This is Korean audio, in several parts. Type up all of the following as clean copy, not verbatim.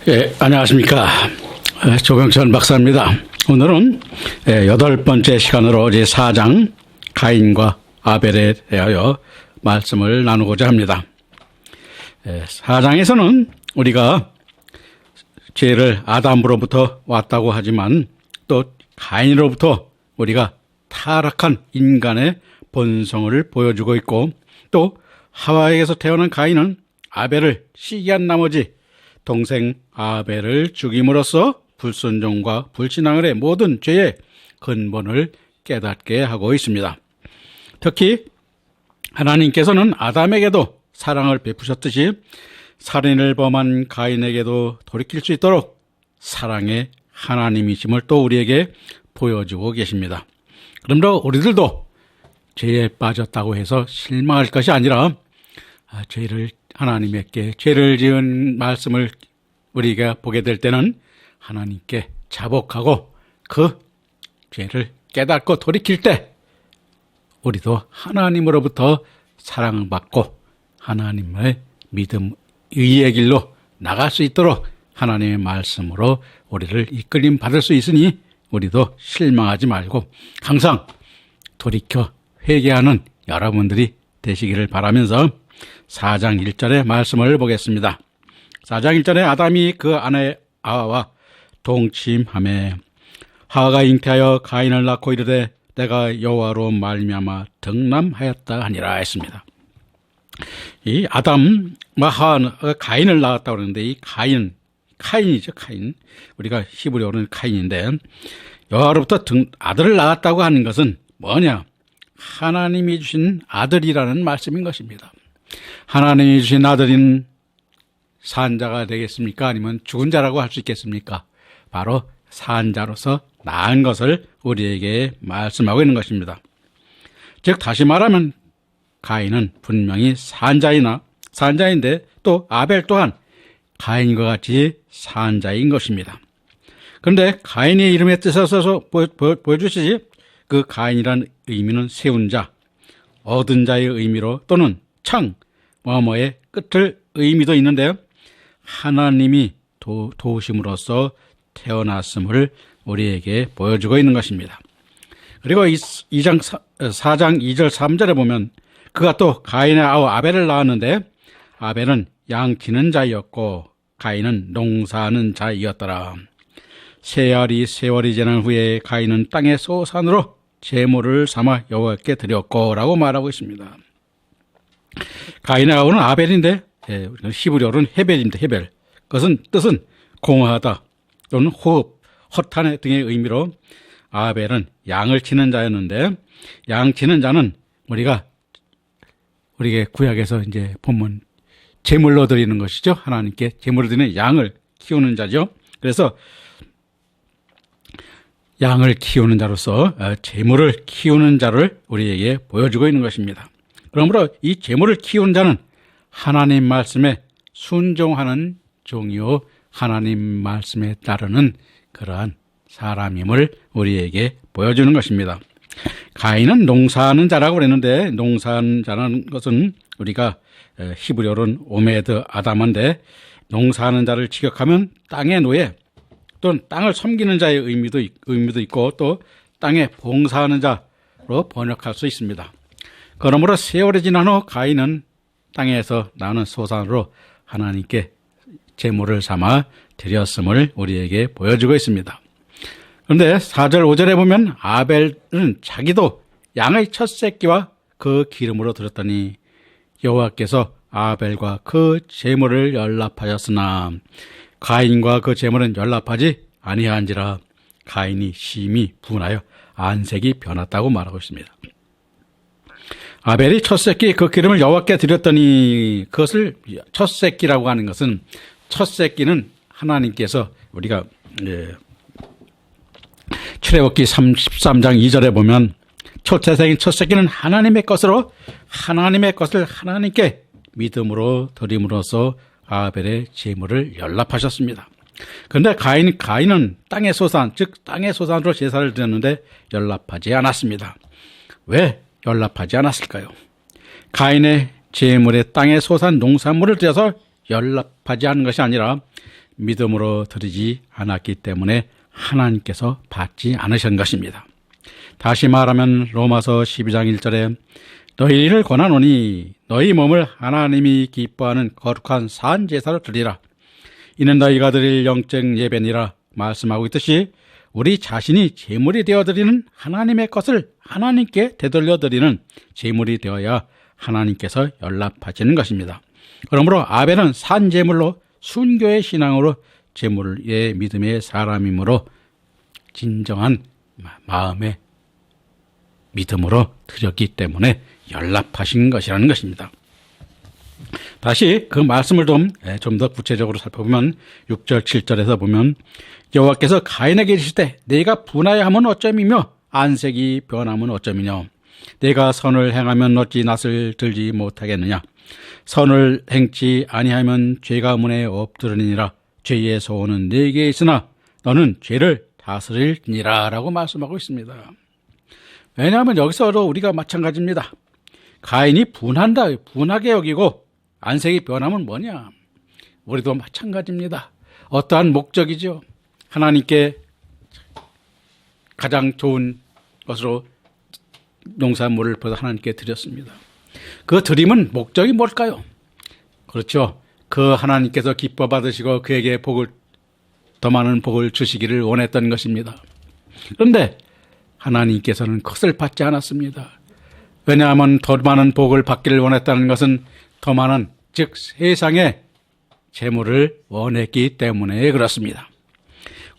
예, 안녕하십니까. 조병천 박사입니다. 오늘은 8번째 시간으로 제4장 가인과 아벨에 대하여 말씀을 나누고자 합니다. 4장에서는 우리가 죄를 아담으로부터 왔다고 하지만 또 가인으로부터 우리가 타락한 인간의 본성을 보여주고 있고, 또 하와에게서 태어난 가인은 아벨을 시기한 나머지 동생 아벨을 죽임으로써 불순종과 불신앙의 모든 죄의 근본을 깨닫게 하고 있습니다. 특히 하나님께서는 아담에게도 사랑을 베푸셨듯이 살인을 범한 가인에게도 돌이킬 수 있도록 사랑의 하나님이심을 또 우리에게 보여주고 계십니다. 그러므로 우리들도 죄에 빠졌다고 해서 실망할 것이 아니라 하나님께 죄를 지은 말씀을 우리가 보게 될 때는 하나님께 자복하고 그 죄를 깨닫고 돌이킬 때 우리도 하나님으로부터 사랑받고 하나님의 믿음, 의의 길로 나갈 수 있도록 하나님의 말씀으로 우리를 이끌림 받을 수 있으니 우리도 실망하지 말고 항상 돌이켜 회개하는 여러분들이 되시기를 바라면서 4장 1절의 말씀을 보겠습니다. 4장 1절에 아담이 그 아내 하와와 동침하매 하와가 잉태하여 가인을 낳고 이르되 내가 여호와로 말미암아 득남하였다 하니라 했습니다. 이 아담과 하와는 가인을 낳았다고 그러는데 이 카인이죠. 카인. 우리가 히브리어로는 카인인데 여호와로부터 아들을 낳았다고 하는 것은 뭐냐? 하나님이 주신 아들이라는 말씀인 것입니다. 하나님이 주신 아들인 산자가 되겠습니까? 아니면 죽은 자라고 할 수 있겠습니까? 바로 산자로서 낳은 것을 우리에게 말씀하고 있는 것입니다. 즉 다시 말하면 가인은 분명히 산자인데 또 아벨 또한 가인과 같이 산자인 것입니다. 그런데 가인의 이름의 뜻을 써서 보여주시지 그 가인이라는 의미는 세운 자, 얻은 자의 의미로 또는 뭐뭐의 끝을 의미도 있는데요. 하나님이 도우심으로써 태어났음을 우리에게 보여주고 있는 것입니다. 그리고 4장 2절 3절에 보면 그가 또 가인의 아우 아벨을 낳았는데 아벨은 양치는 자였고 가인은 농사하는 자이었더라. 세월이 지난 후에 가인은 땅의 소산으로 제물을 삼아 여호와께 드렸고 라고 말하고 있습니다. 가인의 아우는 아벨인데 히브리어로는 헤벨입니다. 헤벨. 그것은 뜻은 공허하다 또는 호흡, 허탄 등의 의미로 아벨은 양을 치는 자였는데 양 치는 자는 우리가 구약에서 이제 보면 제물로 드리는 것이죠. 하나님께 제물로 드리는 양을 키우는 자죠. 그래서 양을 키우는 자로서 제물을 키우는 자를 우리에게 보여주고 있는 것입니다. 그러므로 이 제물을 키우는 자는 하나님 말씀에 순종하는 종이요 하나님 말씀에 따르는 그러한 사람임을 우리에게 보여주는 것입니다. 가인은 농사하는 자라고 그랬는데 농사하는 자라는 것은 우리가 히브리어로는 오메드 아담인데 농사하는 자를 직역하면 땅의 노예 또는 땅을 섬기는 자의 의미도 있고 또 땅에 봉사하는 자로 번역할 수 있습니다. 그러므로 세월이 지난 후 가인은 땅에서 나는 소산으로 하나님께 제물을 삼아 드렸음을 우리에게 보여주고 있습니다. 그런데 4절 5절에 보면 아벨은 자기도 양의 첫 새끼와 그 기름으로 드렸더니 여호와께서 아벨과 그 제물을 연락하였으나 가인과 그 제물은 연락하지 아니한지라 가인이 심히 분하여 안색이 변했다고 말하고 있습니다. 아벨이 첫 새끼 그 기름을 여호와께 드렸더니 그것을 첫 새끼라고 하는 것은 첫 새끼는 하나님께서 우리가 출애굽기 33장 2절에 보면 초태생인 첫 새끼는 하나님의 것을 하나님께 믿음으로 드림으로써 아벨의 제물을 연락하셨습니다. 그런데 가인은 땅의 소산, 즉 땅의 소산으로 제사를 드렸는데 연락하지 않았습니다. 왜 연락하지 않았을까요? 가인의 제물에 땅의 소산 농산물을 들여서 연락하지 않은 것이 아니라 믿음으로 드리지 않았기 때문에 하나님께서 받지 않으신 것입니다. 다시 말하면 로마서 12장 1절에 너희를 권하노니 너희 몸을 하나님이 기뻐하는 거룩한 산 제사로 드리라. 이는 너희가 드릴 영적 예배니라 말씀하고 있듯이 우리 자신이 제물이 되어드리는 하나님의 것을 하나님께 되돌려 드리는 제물이 되어야 하나님께서 연락하시는 것입니다. 그러므로 아벨은 산 제물로 순교의 신앙으로 제물의 믿음의 사람이므로 진정한 마음의 믿음으로 드렸기 때문에 연락하신 것이라는 것입니다. 다시 그 말씀을 좀 더 구체적으로 살펴보면 6절 7절에서 보면 여호와께서 가인에게 이르시되 네가 분하여 하면 어쩌미며 안색이 변하면 어쩌미냐 네가 선을 행하면 어찌 낯을 들지 못하겠느냐 선을 행치 아니하면 죄가 문에 엎드러니니라 죄의 소원은 네게 있으나 너는 죄를 다스릴니라 라고 말씀하고 있습니다. 왜냐하면 여기서도 우리가 마찬가지입니다. 가인이 분하게 여기고 안색이 변하면 뭐냐? 우리도 마찬가지입니다. 어떠한 목적이죠? 하나님께 가장 좋은 것으로 농산물을 벌어 하나님께 드렸습니다. 그 드림은 목적이 뭘까요? 그렇죠. 그 하나님께서 기뻐 받으시고 그에게 더 많은 복을 주시기를 원했던 것입니다. 그런데 하나님께서는 그것을 받지 않았습니다. 왜냐하면 더 많은 복을 받기를 원했다는 것은 더 많은 즉 세상의 재물을 원했기 때문에 그렇습니다.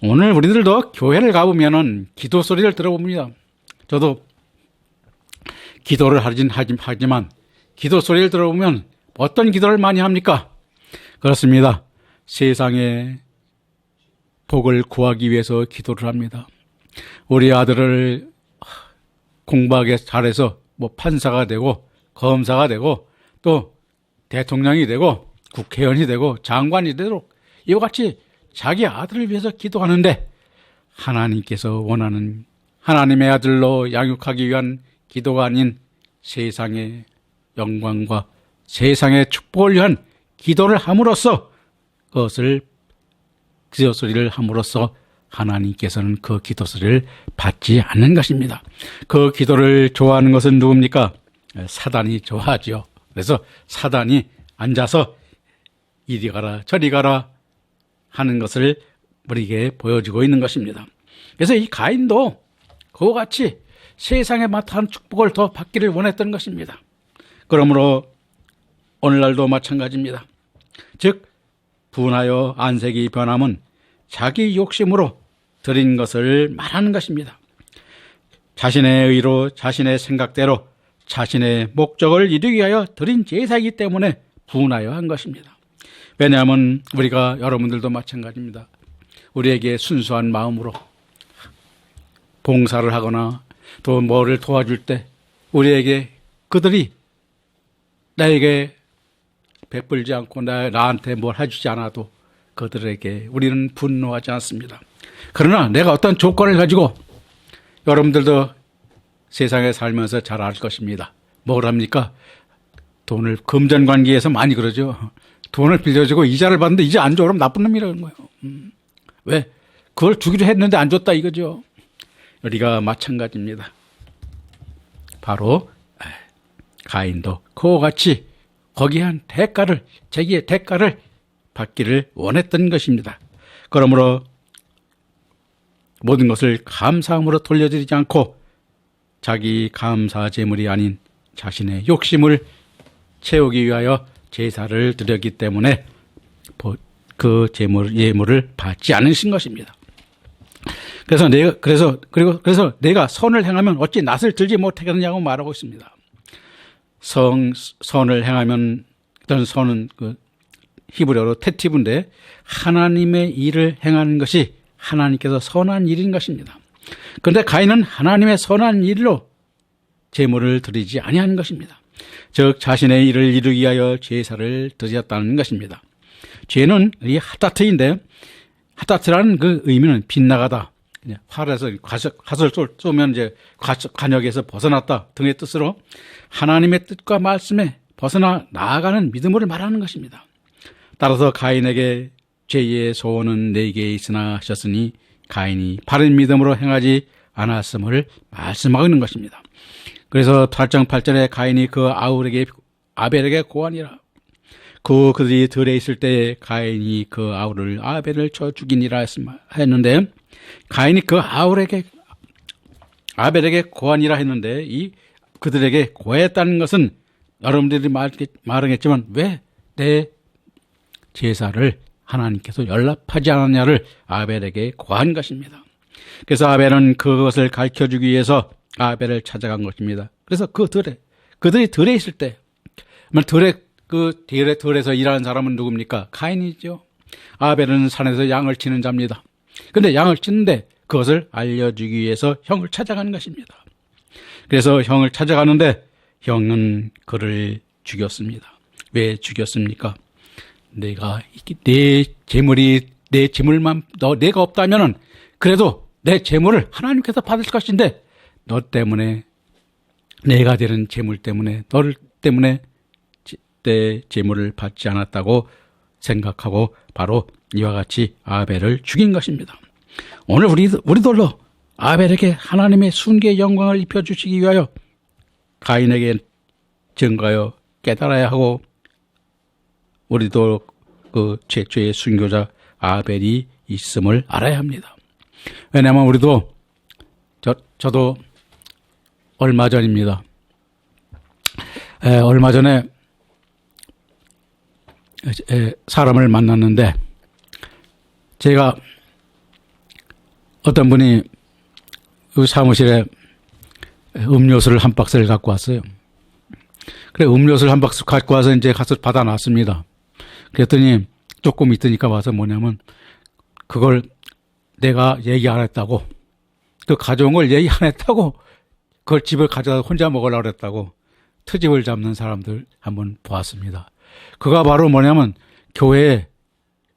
오늘 우리들도 교회를 가보면 기도 소리를 들어봅니다. 저도 기도를 하지만 기도 소리를 들어보면 어떤 기도를 많이 합니까? 그렇습니다. 세상의 복을 구하기 위해서 기도를 합니다. 우리 아들을 공부하게 잘해서 판사가 되고 검사가 되고 또 대통령이 되고 국회의원이 되고 장관이 되도록 이와 같이 자기 아들을 위해서 기도하는데 하나님께서 원하는 하나님의 아들로 양육하기 위한 기도가 아닌 세상의 영광과 세상의 축복을 위한 기도를 함으로써 그것을 기도소리를 함으로써 하나님께서는 그 기도소리를 받지 않는 것입니다. 그 기도를 좋아하는 것은 누굽니까? 사단이 좋아하죠. 그래서 사단이 앉아서 이리 가라 저리 가라 하는 것을 우리에게 보여주고 있는 것입니다. 그래서 이 가인도 그와 같이 세상에 마땅한 축복을 더 받기를 원했던 것입니다. 그러므로 오늘날도 마찬가지입니다. 즉 분하여 안색이 변함은 자기 욕심으로 드린 것을 말하는 것입니다. 자신의 의로 자신의 생각대로 자신의 목적을 이루기 위하여 드린 제사이기 때문에 분하여 한 것입니다. 왜냐하면 우리가 여러분들도 마찬가지입니다. 우리에게 순수한 마음으로 봉사를 하거나 또 뭐를 도와줄 때 우리에게 그들이 나에게 베풀지 않고 나한테 뭘 해주지 않아도 그들에게 우리는 분노하지 않습니다. 그러나 내가 어떤 조건을 가지고 여러분들도 세상에 살면서 잘 알 것입니다. 뭘 합니까? 돈을 금전관계에서 많이 그러죠. 돈을 빌려주고 이자를 받는데 이자 안 줘 그러면 나쁜 놈이라는 거예요. 왜? 그걸 주기로 했는데 안 줬다 이거죠. 우리가 마찬가지입니다. 바로 가인도 그와 같이 거기에 한 자기의 대가를 받기를 원했던 것입니다. 그러므로 모든 것을 감사함으로 돌려드리지 않고 자기 감사 제물이 아닌 자신의 욕심을 채우기 위하여 제사를 드렸기 때문에 그 예물을 받지 않으신 것입니다. 그래서 내가 선을 행하면 어찌 낯을 들지 못하겠느냐고 말하고 있습니다. 선을 행하면 어떤 선은 히브리어로 테티브인데 하나님의 일을 행하는 것이 하나님께서 선한 일인 것입니다. 그런데 가인은 하나님의 선한 일로 제물을 드리지 아니하는 것입니다. 즉 자신의 일을 이루기 위하여 제사를 드렸다는 것입니다. 죄는 이 하다트인데 하다트라는 그 의미는 빗나가다, 활에서 갓을 쏘면 이제 관역에서 벗어났다 등의 뜻으로 하나님의 뜻과 말씀에 벗어나 나아가는 믿음을 말하는 것입니다. 따라서 가인에게 죄의 소원은 내게 있으나 하셨으니 가인이 바른 믿음으로 행하지 않았음을 말씀하고 있는 것입니다. 그래서 8장 8절에 가인이 그 아벨에게 고하니라. 그들이 들에 있을 때 가인이 그 아벨을 쳐 죽이니라 했는데, 가인이 그 아벨에게 고하니라 했는데, 이 그들에게 고했다는 것은 여러분들이 말하겠지만 왜 내 제사를 하나님께서 연락하지 않았냐를 아벨에게 고한 것입니다. 그래서 아벨은 그것을 가르쳐주기 위해서 아벨을 찾아간 것입니다. 그래서 그들이 들에 있을 때, 들에서 일하는 사람은 누굽니까? 가인이죠. 아벨은 산에서 양을 치는 자입니다. 그런데 양을 치는데 그것을 알려주기 위해서 형을 찾아가는 것입니다. 그래서 형을 찾아가는데 형은 그를 죽였습니다. 왜 죽였습니까? 내 재물만 내가 없다면은 그래도 내 재물을 하나님께서 받을 것인데, 너 때문에, 내가 되는 재물 때문에, 너를 때문에 내 재물을 받지 않았다고 생각하고 바로 이와 같이 아벨을 죽인 것입니다. 오늘 우리들로 아벨에게 하나님의 순교의 영광을 입혀주시기 위하여 가인에게 증거하여 깨달아야 하고, 우리도 그 최초의 순교자 아벨이 있음을 알아야 합니다. 왜냐하면 우리도 저도 얼마 전입니다. 얼마 전에 사람을 만났는데, 제가 어떤 분이 그 사무실에 음료수를 한 박스를 갖고 왔어요. 그래, 음료수를 한 박스 갖고 와서 이제 가서 받아놨습니다. 그랬더니 조금 있으니까 와서 뭐냐면, 그걸 내가 얘기 안 했다고, 그 가져온 걸 얘기 안 했다고, 그걸 집을 가져다 혼자 먹으려고 그랬다고 트집을 잡는 사람들 한번 보았습니다. 그가 바로 뭐냐면 교회의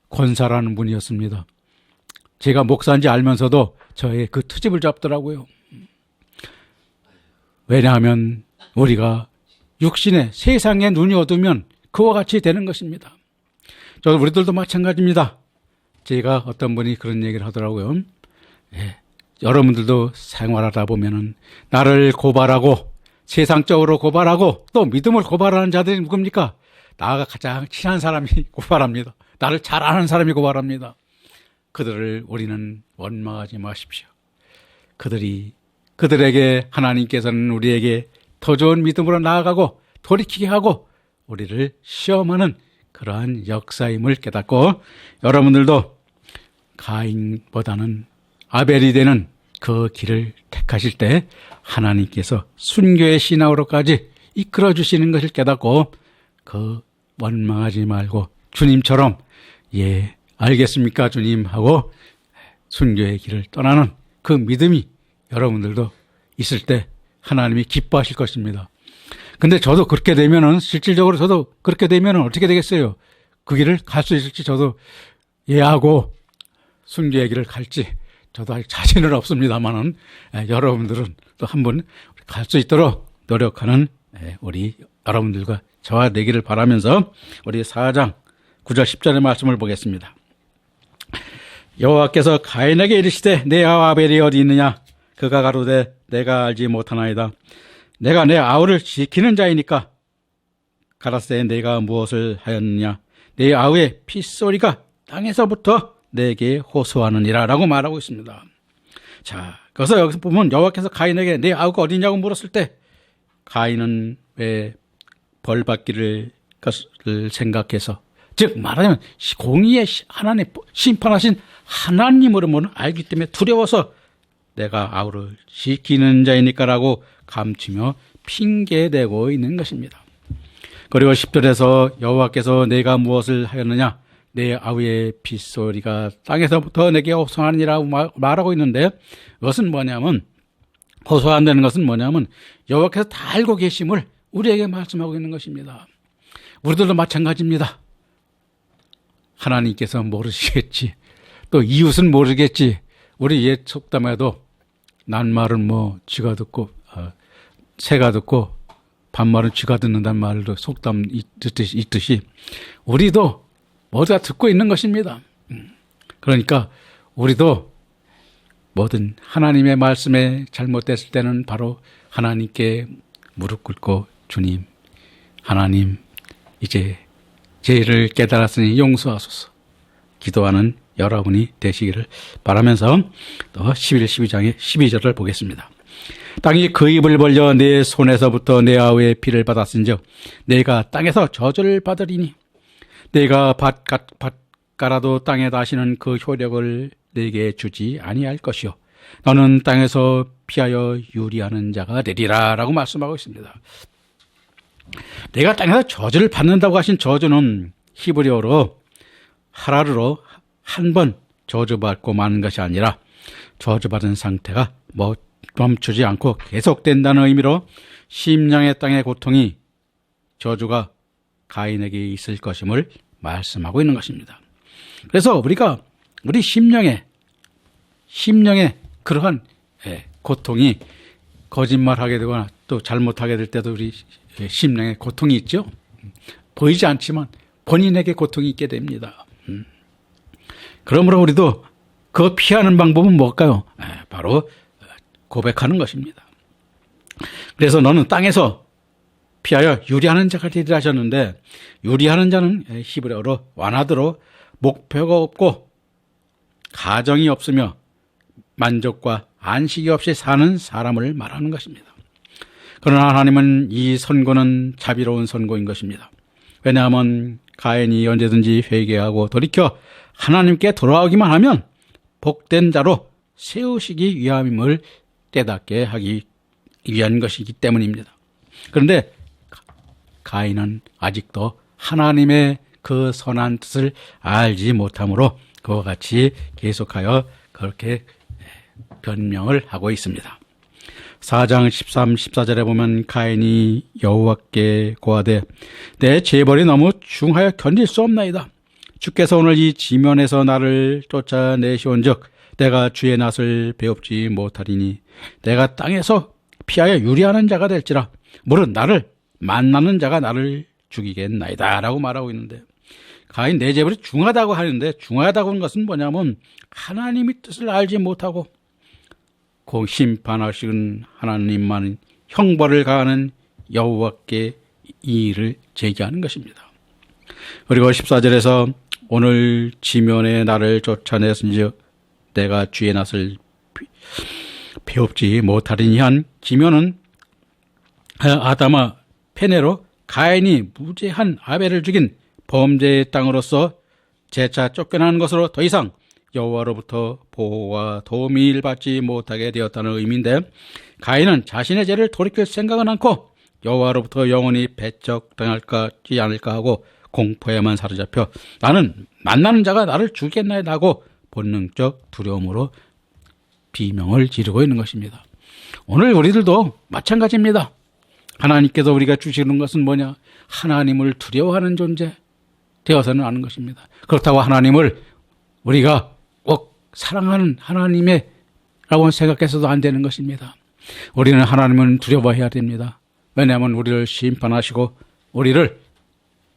권사라는 분이었습니다. 제가 목사인지 알면서도 저의 그 트집을 잡더라고요. 왜냐하면 우리가 육신에 세상에 눈이 어두면 그와 같이 되는 것입니다. 우리들도 마찬가지입니다. 제가 어떤 분이 그런 얘기를 하더라고요. 여러분들도 생활하다 보면은 나를 고발하고 세상적으로 고발하고 또 믿음을 고발하는 자들이 누굽니까? 나가 가장 친한 사람이 고발합니다. 나를 잘 아는 사람이 고발합니다. 그들을 우리는 원망하지 마십시오. 그들에게 하나님께서는 우리에게 더 좋은 믿음으로 나아가고 돌이키게 하고 우리를 시험하는 그러한 역사임을 깨닫고, 여러분들도 가인보다는 아벨이 되는 그 길을 택하실 때 하나님께서 순교의 신앙으로까지 이끌어 주시는 것을 깨닫고 원망하지 말고 주님처럼 알겠습니까 주님 하고 순교의 길을 떠나는 그 믿음이 여러분들도 있을 때 하나님이 기뻐하실 것입니다. 근데 저도 그렇게 되면은, 실질적으로 저도 그렇게 되면은 어떻게 되겠어요? 그 길을 갈 수 있을지 저도 예하고 순교의 길을 갈지 저도 아직 자신은 없습니다만은, 여러분들은 또 한번 갈 수 있도록 노력하는 우리 여러분들과 저와 되기를 바라면서 우리 4장 9절 10절의 말씀을 보겠습니다. 여호와께서 가인에게 이르시되 내 아우 아벨이 어디 있느냐? 그가 가로되 내가 알지 못하나이다. 내가 내 아우를 지키는 자이니까. 가라사대 내가 무엇을 하였느냐? 내 아우의 핏소리가 땅에서부터 내게 호소하느니라 라고 말하고 있습니다. 자, 그래서 여기서 보면 여호와께서 가인에게 내 아우가 어디냐고 물었을 때 가인은 왜 벌 받기를 것을 생각해서, 즉 말하자면 공의의 하나님, 심판하신 하나님으로는 알기 때문에 두려워서 내가 아우를 지키는 자이니까라고 감추며 핑계대고 있는 것입니다. 그리고 10절에서 여호와께서 내가 무엇을 하였느냐? 내 아우의 핏소리가 땅에서부터 내게 호소하느니라고 말하고 있는데, 그것은 뭐냐면, 호소한다는 것은 뭐냐면 여호와께서 다 알고 계심을 우리에게 말씀하고 있는 것입니다. 우리들도 마찬가지입니다. 하나님께서 모르시겠지, 또 이웃은 모르겠지. 우리 옛 속담에도 낱말은 쥐가 듣고 새가 듣고 반말은 쥐가 듣는다는 말도 속담 있듯이 우리도 모두가 듣고 있는 것입니다. 그러니까 우리도 뭐든 하나님의 말씀에 잘못됐을 때는 바로 하나님께 무릎 꿇고 주님, 하나님 이제 죄를 깨달았으니 용서하소서 기도하는 여러분이 되시기를 바라면서 또 11, 12장의 12절을 보겠습니다. 땅이 그 입을 벌려 내 손에서부터 내 아우의 피를 받았은즉 내가 땅에서 저주를 받으리니 내가 밭 깔아도 땅에 다시는 그 효력을 내게 주지 아니할 것이요 너는 땅에서 피하여 유리하는 자가 되리라 라고 말씀하고 있습니다. 내가 땅에서 저주를 받는다고 하신 저주는 히브리어로 하라르로 한 번 저주받고 마는 것이 아니라 저주받은 상태가 멈추지 않고 계속된다는 의미로 심령의 땅의 고통이 저주가 가인에게 있을 것임을 말씀하고 있는 것입니다. 그래서 우리가 우리 심령의 그러한 고통이 거짓말하게 되거나 또 잘못하게 될 때도 우리 심령에 고통이 있죠. 보이지 않지만 본인에게 고통이 있게 됩니다. 그러므로 우리도 그거 피하는 방법은 뭘까요? 바로 고백하는 것입니다. 그래서 너는 땅에서 피하여 유리하는 자가 되리라 하셨는데 유리하는 자는 히브리어로 와나드로 목표가 없고 가정이 없으며 만족과 안식이 없이 사는 사람을 말하는 것입니다. 그러나 하나님은 이 선고는 자비로운 선고인 것입니다. 왜냐하면 가인이 언제든지 회개하고 돌이켜 하나님께 돌아오기만 하면 복된 자로 세우시기 위함임을 깨닫게 하기 위한 것이기 때문입니다. 그런데 가인은 아직도 하나님의 그 선한 뜻을 알지 못하므로 그와 같이 계속하여 그렇게 변명을 하고 있습니다. 4장 13, 14절에 보면 가인이 여호와께 고하되 내 죄벌이 너무 중하여 견딜 수 없나이다. 주께서 오늘 이 지면에서 나를 쫓아내시온즉 내가 주의 낯을 배웁지 못하리니 내가 땅에서 피하여 유리하는 자가 될지라 물은 나를 만나는 자가 나를 죽이겠나이다 라고 말하고 있는데 가인 내 죄벌이 중하다고 하는데 중하다고 하는 것은 뭐냐면 하나님의 뜻을 알지 못하고 심판하시는 하나님만 형벌을 가하는 여호와께 이의를 제기하는 것입니다. 그리고 14절에서 오늘 지면에 나를 쫓아내었은즉 내가 주의 낯을 배웁지 못하리니 한 지면은 아담아 페네로 가인이 무죄한 아벨을 죽인 범죄의 땅으로서 재차 쫓겨나는 것으로 더 이상 여호와로부터 보호와 도움을 받지 못하게 되었다는 의미인데 가인은 자신의 죄를 돌이킬 생각은 않고 여호와로부터 영원히 배척당할지 않을까 하고 공포에만 사로잡혀 나는 만나는 자가 나를 죽이겠나이다 하고 본능적 두려움으로 비명을 지르고 있는 것입니다. 오늘 우리들도 마찬가지입니다. 하나님께서 우리가 주시는 것은 뭐냐? 하나님을 두려워하는 존재 되어서는 하는 것입니다. 그렇다고 하나님을 우리가 꼭 사랑하는 하나님의 라고 생각해서도 안 되는 것입니다. 우리는 하나님은 두려워해야 됩니다. 왜냐하면 우리를 심판하시고 우리를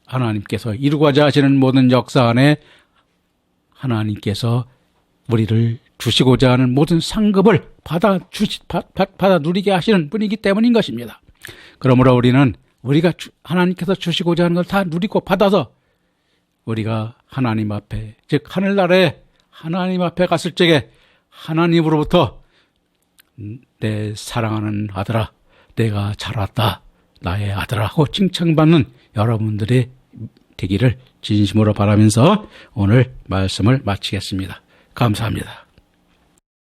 하나님께서 이루고자 하시는 모든 역사 안에 하나님께서 우리를 주시고자 하는 모든 상급을 받아 누리게 하시는 분이기 때문인 것입니다. 그러므로 우리는 우리가 하나님께서 주시고자 하는 걸 다 누리고 받아서 우리가 하나님 앞에 즉 하늘나라에 하나님 앞에 갔을 적에 하나님으로부터 내 사랑하는 아들아 내가 잘 왔다 나의 아들아 하고 칭찬받는 여러분들이 되기를 진심으로 바라면서 오늘 말씀을 마치겠습니다. 감사합니다.